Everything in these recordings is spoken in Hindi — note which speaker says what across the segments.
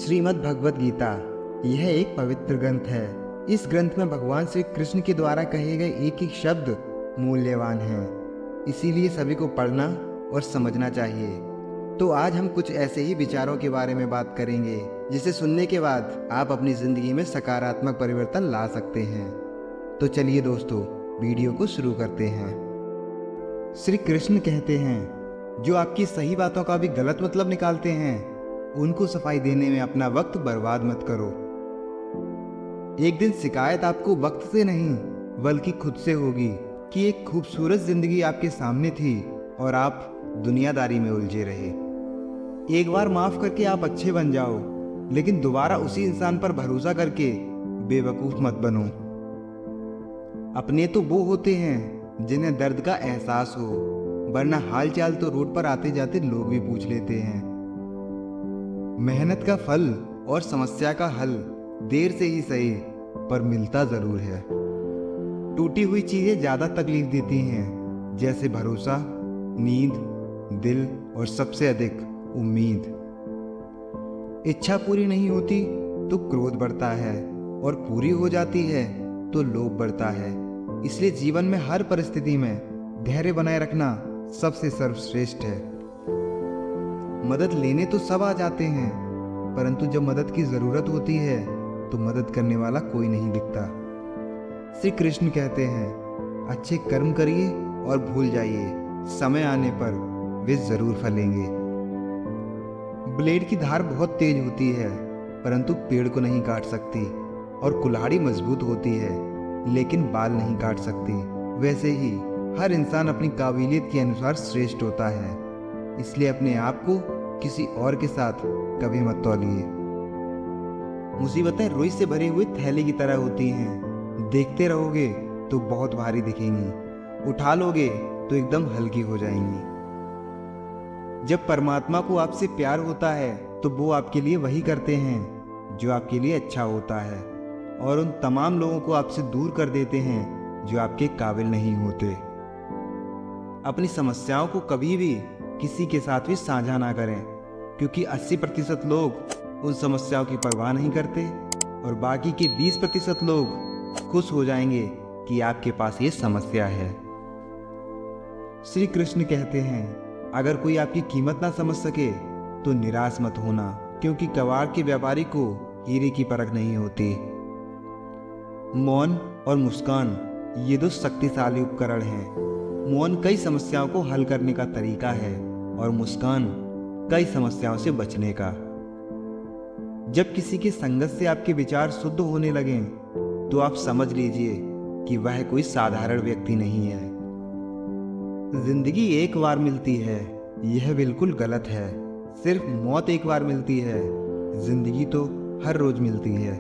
Speaker 1: श्रीमद् भगवद गीता यह एक पवित्र ग्रंथ है। इस ग्रंथ में भगवान श्री कृष्ण के द्वारा कहे गए एक एक शब्द मूल्यवान हैं, इसीलिए सभी को पढ़ना और समझना चाहिए। तो आज हम कुछ ऐसे ही विचारों के बारे में बात करेंगे जिसे सुनने के बाद आप अपनी ज़िंदगी में सकारात्मक परिवर्तन ला सकते हैं। तो चलिए दोस्तों, वीडियो को शुरू करते हैं। श्री कृष्ण कहते हैं, जो आपकी सही बातों का भी गलत मतलब निकालते हैं उनको सफाई देने में अपना वक्त बर्बाद मत करो। एक दिन शिकायत आपको वक्त से नहीं बल्कि खुद से होगी कि एक खूबसूरत जिंदगी आपके सामने थी और आप दुनियादारी में उलझे रहे। एक बार माफ करके आप अच्छे बन जाओ, लेकिन दोबारा उसी इंसान पर भरोसा करके बेवकूफ मत बनो। अपने तो वो होते हैं जिन्हें दर्द का एहसास हो, वरना हाल चाल तो रोड पर आते जाते लोग भी पूछ लेते हैं। मेहनत का फल और समस्या का हल देर से ही सही पर मिलता जरूर है। टूटी हुई चीजें ज्यादा तकलीफ देती हैं, जैसे भरोसा, नींद, दिल और सबसे अधिक उम्मीद। इच्छा पूरी नहीं होती तो क्रोध बढ़ता है और पूरी हो जाती है तो लोभ बढ़ता है। इसलिए जीवन में हर परिस्थिति में धैर्य बनाए रखना सबसे सर्वश्रेष्ठ है। मदद लेने तो सब आ जाते हैं, परंतु जब मदद की जरूरत होती है तो मदद करने वाला कोई नहीं दिखता। श्री कृष्ण कहते हैं, अच्छे कर्म करिए और भूल जाइए, समय आने पर वे जरूर फलेंगे। ब्लेड की धार बहुत तेज होती है, परंतु पेड़ को नहीं काट सकती, और कुल्हाड़ी मजबूत होती है लेकिन बाल नहीं काट सकती। वैसे ही हर इंसान अपनी काबिलियत के अनुसार श्रेष्ठ होता है, इसलिए अपने आप को किसी और के साथ कभी मत तौलिए। मुसीबतें रुई से भरे हुए थैले की तरह होती हैं, देखते रहोगे तो बहुत भारी दिखेंगी, उठा लोगे तो एकदम हल्की हो जाएंगी। जब परमात्मा को आपसे प्यार होता है तो वो आपके लिए वही करते हैं जो आपके लिए अच्छा होता है, और उन तमाम लोगों को आपसे दूर कर देते हैं जो आपके काबिल नहीं होते। अपनी समस्याओं को कभी भी किसी के साथ भी साझा ना करें, क्योंकि 80% लोग उन समस्याओं की परवाह नहीं करते और बाकी के 20% लोग खुश हो जाएंगे कि आपके पास ये समस्या है। श्री कृष्ण कहते हैं, अगर कोई आपकी कीमत ना समझ सके तो निराश मत होना, क्योंकि कबाड़ के व्यापारी को हीरे की परख नहीं होती। मौन और मुस्कान ये दो शक्तिशाली उपकरण हैं। मौन कई समस्याओं को हल करने का तरीका है और मुस्कान कई समस्याओं से बचने का। जब किसी की संगत से आपके विचार शुद्ध होने लगें तो आप समझ लीजिए कि वह कोई साधारण व्यक्ति नहीं है। जिंदगी एक बार मिलती है, यह बिल्कुल गलत है। सिर्फ मौत एक बार मिलती है, जिंदगी तो हर रोज मिलती है।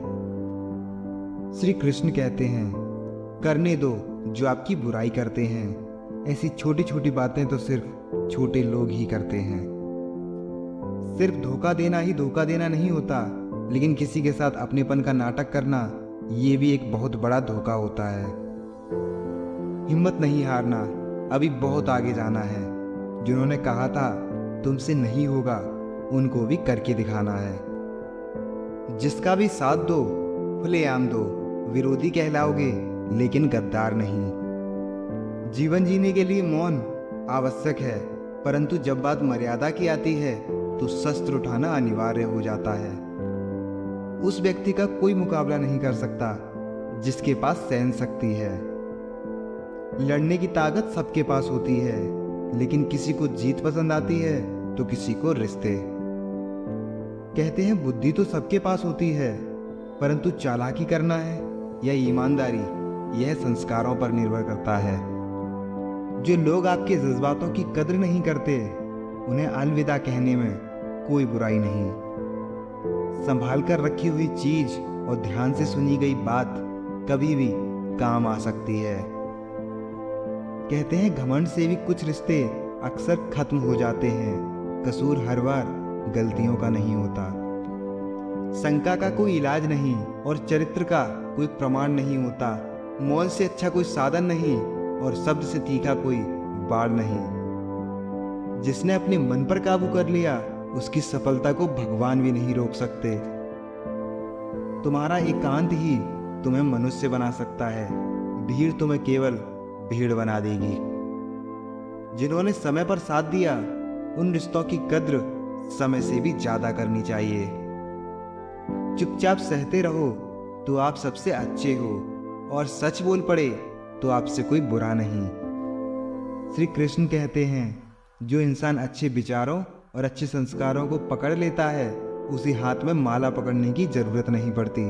Speaker 1: श्री कृष्ण कहते हैं, करने दो जो आपकी बुराई करते हैं। ऐसी छोटी छोटी बातें तो सिर्फ छोटे लोग ही करते हैं। सिर्फ धोखा देना ही धोखा देना नहीं होता, लेकिन किसी के साथ अपनेपन का नाटक करना ये भी एक बहुत बड़ा धोखा होता है। हिम्मत नहीं हारना, अभी बहुत आगे जाना है। जिन्होंने कहा था तुमसे नहीं होगा, उनको भी करके दिखाना है। जिसका भी साथ दो, खुलेआम दो, विरोधी कहलाओगे लेकिन गद्दार नहीं। जीवन जीने के लिए मौन आवश्यक है, परंतु जब बात मर्यादा की आती है तो शस्त्र उठाना अनिवार्य हो जाता है। उस व्यक्ति का कोई मुकाबला नहीं कर सकता जिसके पास सहन शक्ति है। लड़ने की ताकत सबके पास होती है, लेकिन किसी को जीत पसंद आती है तो किसी को रिश्ते। कहते हैं बुद्धि तो सबके पास होती है, परंतु चालाकी करना है या ईमानदारी, यह संस्कारों पर निर्भर करता है। जो लोग आपके जज्बातों की कद्र नहीं करते, उन्हें अलविदा कहने में कोई बुराई नहीं। संभाल कर रखी हुई चीज और ध्यान से सुनी गई बात कभी भी काम आ सकती है। कहते हैं घमंड से भी कुछ रिश्ते अक्सर खत्म हो जाते हैं। कसूर हर बार गलतियों का नहीं होता। शंका का कोई इलाज नहीं और चरित्र का कोई प्रमाण नहीं होता। मौन से अच्छा कोई साधन नहीं और शब्द से तीखा कोई बाढ़ नहीं। जिसने अपने मन पर काबू कर लिया, उसकी सफलता को भगवान भी नहीं रोक सकते। तुम्हारा एकांत ही तुम्हें मनुष्य बना सकता है। भीड़ तुम्हें केवल भीड़ बना देगी। जिन्होंने समय पर साथ दिया, उन रिश्तों की कद्र समय से भी ज्यादा करनी चाहिए। चुपचाप सहते रहो तो आप सबसे अच्छे हो, और सच बोल पड़े तो आपसे कोई बुरा नहीं। श्री कृष्ण कहते हैं, जो इंसान अच्छे विचारों और अच्छे संस्कारों को पकड़ लेता है, उसे हाथ में माला पकड़ने की जरूरत नहीं पड़ती।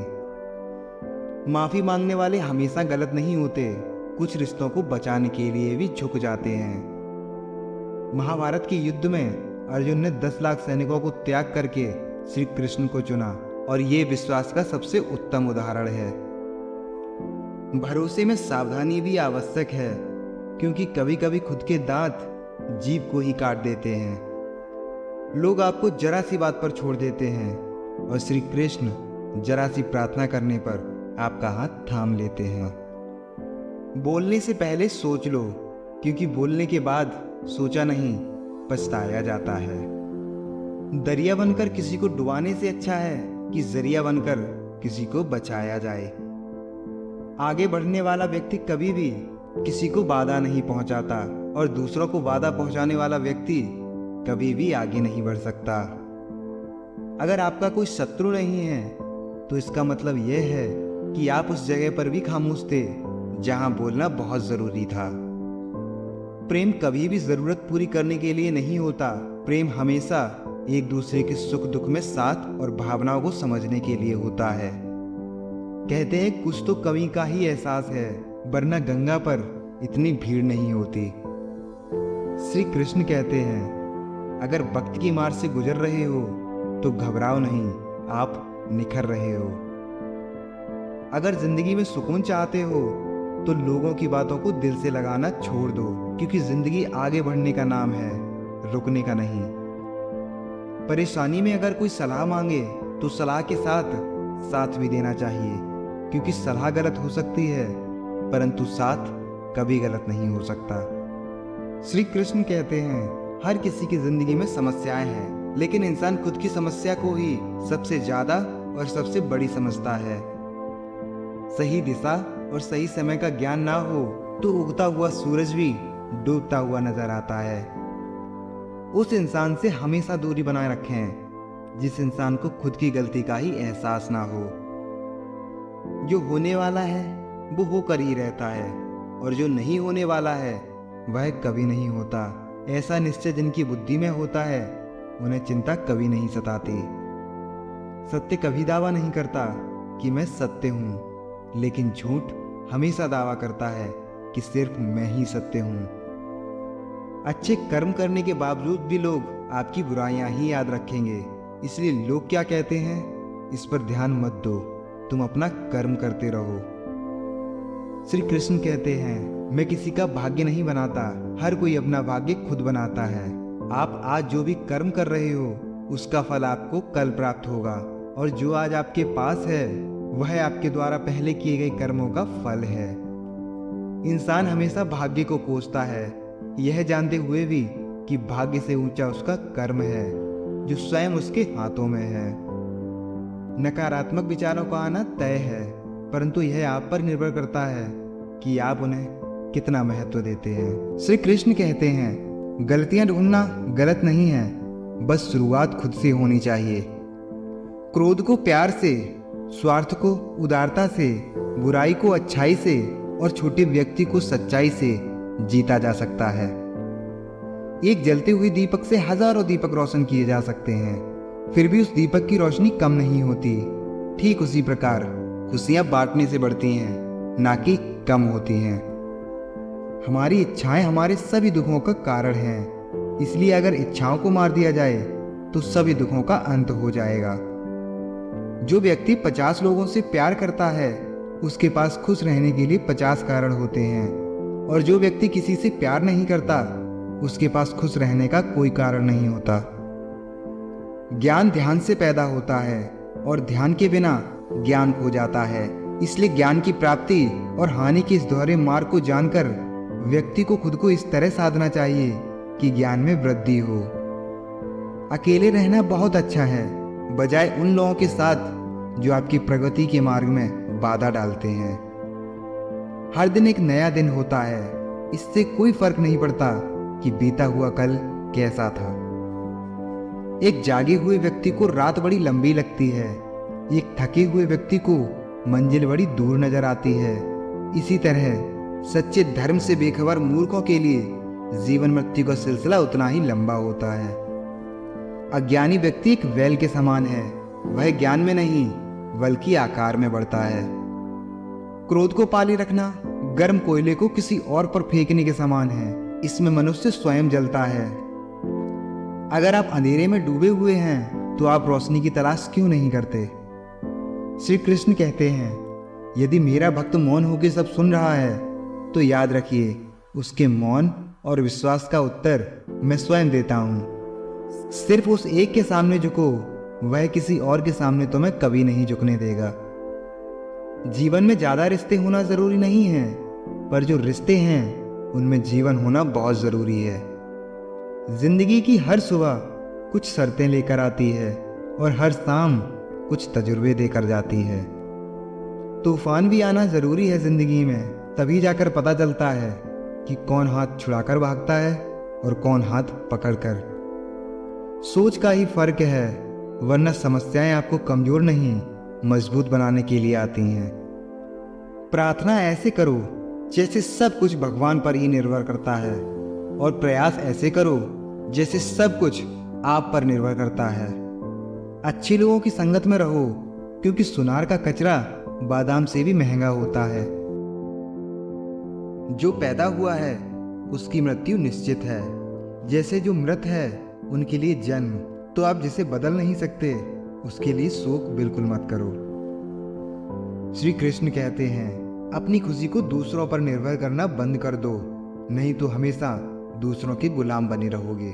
Speaker 1: माफी मांगने वाले हमेशा गलत नहीं होते, कुछ रिश्तों को बचाने के लिए भी झुक जाते हैं। महाभारत के युद्ध में अर्जुन ने 10 लाख सैनिकों को त्याग करके श्री कृष्ण को चुना, और ये विश्वास का सबसे उत्तम उदाहरण है। भरोसे में सावधानी भी आवश्यक है, क्योंकि कभी कभी खुद के दांत जीभ को ही काट देते हैं। लोग आपको जरा सी बात पर छोड़ देते हैं, और श्री कृष्ण जरा सी प्रार्थना करने पर आपका हाथ थाम लेते हैं। बोलने से पहले सोच लो, क्योंकि बोलने के बाद सोचा नहीं पछताया जाता है। दरिया बनकर किसी को डुबाने से अच्छा है कि जरिया बनकर किसी को बचाया जाए। आगे बढ़ने वाला व्यक्ति कभी भी किसी को बाधा नहीं पहुंचाता, और दूसरों को बाधा पहुंचाने वाला व्यक्ति कभी भी आगे नहीं बढ़ सकता। अगर आपका कोई शत्रु नहीं है, तो इसका मतलब यह है कि आप उस जगह पर भी खामोश थे जहां बोलना बहुत जरूरी था। प्रेम कभी भी जरूरत पूरी करने के लिए नहीं होता। प्रेम हमेशा एक दूसरे के सुख दुख में साथ और भावनाओं को समझने के लिए होता है। कहते हैं कुछ तो कमी का ही एहसास है, वरना गंगा पर इतनी भीड़ नहीं होती। श्री कृष्ण कहते हैं, अगर वक्त की मार से गुजर रहे हो तो घबराओ नहीं, आप निखर रहे हो। अगर जिंदगी में सुकून चाहते हो तो लोगों की बातों को दिल से लगाना छोड़ दो, क्योंकि जिंदगी आगे बढ़ने का नाम है, रुकने का नहीं। परेशानी में अगर कोई सलाह मांगे तो सलाह के साथ साथ भी देना चाहिए, क्योंकि सलाह गलत हो सकती है परंतु साथ कभी गलत नहीं हो सकता। श्री कृष्ण कहते हैं, हर किसी की जिंदगी में समस्याएं हैं, लेकिन इंसान खुद की समस्या को ही सबसे ज्यादा और सबसे बड़ी समझता है। सही दिशा और सही समय का ज्ञान ना हो तो उगता हुआ सूरज भी डूबता हुआ नजर आता है। उस इंसान से हमेशा दूरी बनाए रखें जिस इंसान को खुद की गलती का ही एहसास ना हो। जो होने वाला है वो होकर ही रहता है, और जो नहीं होने वाला है वह कभी नहीं होता। ऐसा निश्चय जिनकी बुद्धि में होता है, उन्हें चिंता कभी नहीं सताती। सत्य कभी दावा नहीं करता कि मैं सत्य हूं, लेकिन झूठ हमेशा दावा करता है कि सिर्फ मैं ही सत्य हूं। अच्छे कर्म करने के बावजूद भी लोग आपकी बुराइयां ही याद रखेंगे, इसलिए लोग क्या कहते हैं इस पर ध्यान मत दो, तुम अपना कर्म करते रहो। श्री कृष्ण कहते हैं, मैं किसी का भाग्य नहीं बनाता, हर कोई अपना भाग्य खुद बनाता है। आप आज जो भी कर्म कर रहे हो उसका फल आपको कल प्राप्त होगा, और जो आज आपके पास है वह आपके द्वारा पहले किए गए कर्मों का फल है। इंसान हमेशा भाग्य को कोसता है, यह जानते हुए भी कि भाग्य से ऊंचा उसका कर्म है जो स्वयं उसके हाथों में है। नकारात्मक विचारों का आना तय है, परंतु यह आप पर निर्भर करता है कि आप उन्हें कितना महत्व देते हैं। श्री कृष्ण कहते हैं, गलतियां ढूंढना गलत नहीं है, बस शुरुआत खुद से होनी चाहिए। क्रोध को प्यार से, स्वार्थ को उदारता से, बुराई को अच्छाई से और छोटे व्यक्ति को सच्चाई से जीता जा सकता है। एक जलते हुए दीपक से हजारों दीपक रोशन किए जा सकते हैं, फिर भी उस दीपक की रोशनी कम नहीं होती। ठीक उसी प्रकार खुशियां बांटने से बढ़ती हैं, ना कि कम होती हैं। हमारी इच्छाएं हमारे सभी दुखों का कारण हैं, इसलिए अगर इच्छाओं को मार दिया जाए तो सभी दुखों का अंत हो जाएगा। जो व्यक्ति 50 लोगों से प्यार करता है उसके पास खुश रहने के लिए 50 कारण होते हैं, और जो व्यक्ति किसी से प्यार नहीं करता उसके पास खुश रहने का कोई कारण नहीं होता। ज्ञान ध्यान से पैदा होता है, और ध्यान के बिना ज्ञान खो जाता है। इसलिए ज्ञान की प्राप्ति और हानि के इस दोहरे मार्ग को जानकर व्यक्ति को खुद को इस तरह साधना चाहिए कि ज्ञान में वृद्धि हो। अकेले रहना बहुत अच्छा है, बजाय उन लोगों के साथ
Speaker 2: जो आपकी प्रगति के मार्ग में बाधा डालते हैं। हर दिन एक नया दिन होता है, इससे कोई फर्क नहीं पड़ता कि बीता हुआ कल कैसा था। एक जागे हुए व्यक्ति को रात बड़ी लंबी लगती है, एक थके हुए व्यक्ति को मंजिल बड़ी दूर नजर आती है। इसी तरह सच्चे धर्म से बेखबर मूर्खों के लिए जीवन मृत्यु का सिलसिला उतना ही लंबा होता है। अज्ञानी व्यक्ति एक वैल के समान है, वह ज्ञान में नहीं बल्कि आकार में बढ़ता है। क्रोध को पाले रखना गर्म कोयले को किसी और पर फेंकने के समान है, इसमें मनुष्य स्वयं जलता है। अगर आप अंधेरे में डूबे हुए हैं तो आप रोशनी की तलाश क्यों नहीं करते? श्री कृष्ण कहते हैं, यदि मेरा भक्त मौन होकर सब सुन रहा है तो याद रखिए उसके मौन और विश्वास का उत्तर मैं स्वयं देता हूं। सिर्फ उस एक के सामने झुको, वह किसी और के सामने तो मैं कभी नहीं झुकने देगा। जीवन में ज्यादा रिश्ते होना जरूरी नहीं है, पर जो रिश्ते हैं उनमें जीवन होना बहुत जरूरी है। जिंदगी की हर सुबह कुछ शर्तें लेकर आती है और हर शाम कुछ तजुर्बे देकर जाती है। तूफान भी आना जरूरी है जिंदगी में, तभी जाकर पता चलता है कि कौन हाथ छुड़ाकर भागता है और कौन हाथ पकड़कर। सोच का ही फर्क है, वरना समस्याएं आपको कमजोर नहीं मजबूत बनाने के लिए आती हैं। प्रार्थना ऐसे करो जैसे सब कुछ भगवान पर ही निर्भर करता है, और प्रयास ऐसे करो जैसे सब कुछ आप पर निर्भर करता है। अच्छे लोगों की संगत में रहो, क्योंकि सुनार का कचरा बादाम से भी महंगा होता है। जो पैदा हुआ है उसकी मृत्यु निश्चित है, जैसे जो मृत है उनके लिए जन्म। तो आप जिसे बदल नहीं सकते उसके लिए शोक बिल्कुल मत करो। श्री कृष्ण कहते हैं, अपनी खुशी को दूसरों पर निर्भर करना बंद कर दो, नहीं तो हमेशा दूसरों के गुलाम बने रहोगे।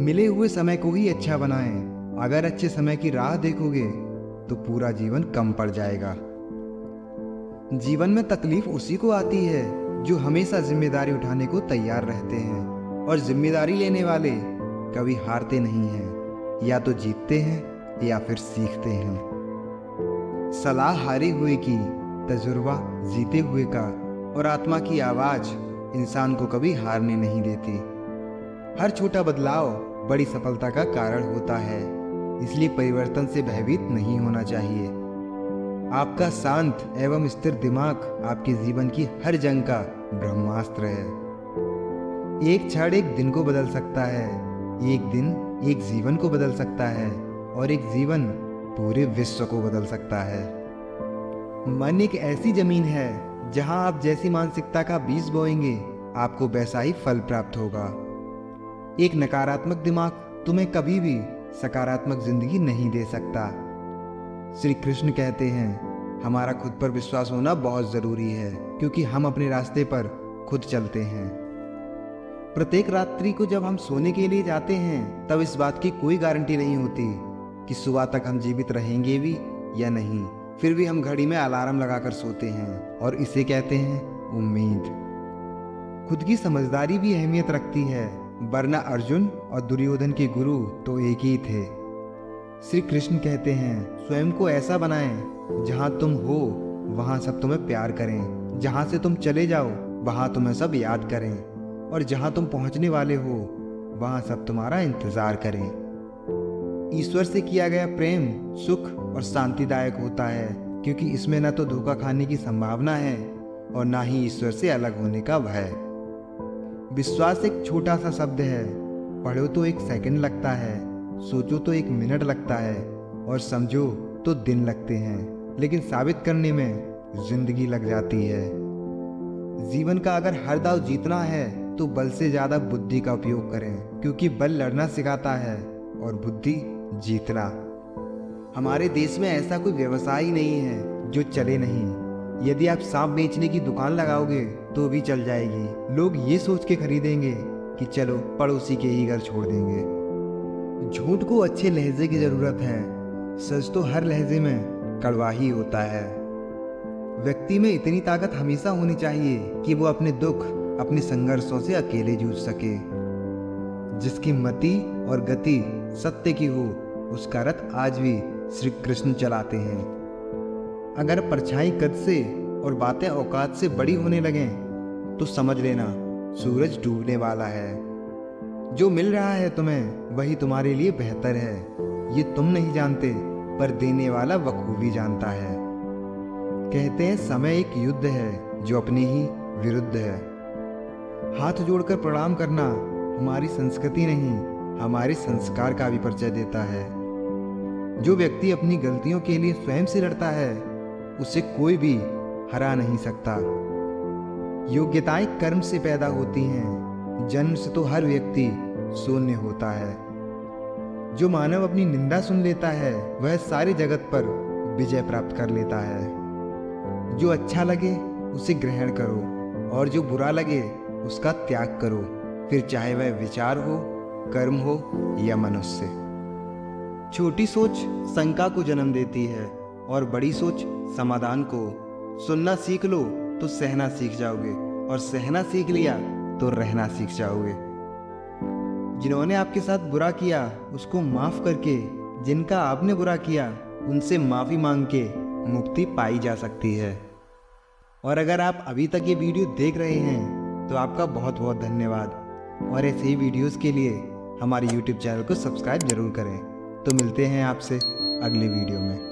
Speaker 2: मिले हुए समय को ही अच्छा बनाएं। अगर अच्छे समय की राह देखोगे तो पूरा जीवन कम पड़ जाएगा। जीवन में तकलीफ उसी को आती है जो हमेशा जिम्मेदारी उठाने को तैयार रहते हैं, और जिम्मेदारी लेने वाले कभी हारते नहीं हैं, या तो जीतते हैं या फिर सीखते हैं। सलाह हारे हुए की, तजुर्बा जीते हुए का, और आत्मा की आवाज इंसान को कभी हारने नहीं देती। हर छोटा बदलाव बड़ी सफलता का कारण होता है, इसलिए परिवर्तन से भयभीत नहीं होना चाहिए। आपका शांत एवं स्थिर दिमाग आपके जीवन की हर जंग का ब्रह्मास्त्र है। एक क्षण एक दिन को बदल सकता है, एक दिन एक जीवन को बदल सकता है, और एक जीवन पूरे विश्व को बदल सकता है। मन एक ऐसी जमीन है जहां आप जैसी मानसिकता का बीज बोएंगे आपको वैसा ही फल प्राप्त होगा। एक नकारात्मक दिमाग तुम्हें कभी भी सकारात्मक जिंदगी नहीं दे सकता। श्री कृष्ण कहते हैं, हमारा खुद पर विश्वास होना बहुत जरूरी है, क्योंकि हम अपने रास्ते पर खुद चलते हैं। प्रत्येक रात्रि को जब हम सोने के लिए जाते हैं तब इस बात की कोई गारंटी नहीं होती कि सुबह तक हम जीवित रहेंगे भी या नहीं। फिर भी हम घड़ी में अलार्म लगाकर सोते हैं, और इसे कहते हैं उम्मीद। खुद की समझदारी भी अहमियत रखती है, वरना अर्जुन और दुर्योधन के गुरु तो एक ही थे। श्री कृष्ण कहते हैं, स्वयं को ऐसा बनाएं जहां तुम हो वहां सब तुम्हें प्यार करें, जहां से तुम चले जाओ वहां तुम्हें सब याद करें, और जहां तुम पहुंचने वाले हो वहां सब तुम्हारा इंतजार करें। ईश्वर से किया गया प्रेम सुख और शांतिदायक होता है, क्योंकि इसमें न तो धोखा खाने की संभावना है और ना ही ईश्वर से अलग होने का भय। विश्वास एक छोटा सा शब्द है, पढ़ो तो एक सेकंड लगता है, सोचो तो एक मिनट लगता है, और समझो तो दिन लगते हैं, लेकिन साबित करने में जिंदगी लग जाती है। जीवन का अगर हर दाव जीतना है तो बल से ज्यादा बुद्धि का उपयोग करें, क्योंकि बल लड़ना सिखाता है और बुद्धि जीतना। हमारे देश में ऐसा कोई व्यवसाय ही नहीं है जो चले नहीं। यदि आप सांप बेचने की दुकान लगाओगे तो भी चल जाएगी। लोग ये सोच के खरीदेंगे कि चलो पड़ोसी के ही घर छोड़ देंगे। झूठ को अच्छे लहजे की जरूरत है, सच तो हर लहजे में कड़वा ही होता है। व्यक्ति में इतनी ताकत हमेशा होनी चाहिए कि वो अपने दुख अपने संघर्षों से अकेले जूझ सके। जिसकी मति और गति सत्य की हो उसका रथ आज भी श्री कृष्ण चलाते हैं। अगर परछाई कद से और बातें औकात से बड़ी होने लगें तो समझ लेना सूरज डूबने वाला है। जो मिल रहा है तुम्हें वही तुम्हारे लिए बेहतर है, ये तुम नहीं जानते पर देने वाला बखूबी जानता है। कहते हैं समय एक युद्ध है जो अपने ही विरुद्ध है। हाथ जोड़कर प्रणाम करना हमारी संस्कृति नहीं, हमारे संस्कार का भी परिचय देता है। जो व्यक्ति अपनी गलतियों के लिए स्वयं से लड़ता है उसे कोई भी हरा नहीं सकता। योग्यताएं कर्म से पैदा होती हैं, जन्म से तो हर व्यक्ति शून्य होता है। जो मानव अपनी निंदा सुन लेता है वह सारी जगत पर विजय प्राप्त कर लेता है। जो अच्छा लगे उसे ग्रहण करो और जो बुरा लगे उसका त्याग करो, फिर चाहे वह विचार हो, कर्म हो या मनुष्य। छोटी सोच शंका को जन्म देती है और बड़ी सोच समाधान को। सुनना सीख लो तो सहना सीख जाओगे और सहना सीख लिया तो रहना सीख जाओगे। जिन्होंने आपके साथ बुरा किया उसको माफ करके, जिनका आपने बुरा किया उनसे माफी मांग के मुक्ति पाई जा सकती है। और अगर आप अभी तक ये वीडियो देख रहे हैं तो आपका बहुत बहुत धन्यवाद। और ऐसे ही वीडियोस के लिए हमारे YouTube चैनल को सब्सक्राइब जरूर करें। तो मिलते हैं आपसे अगले वीडियो में।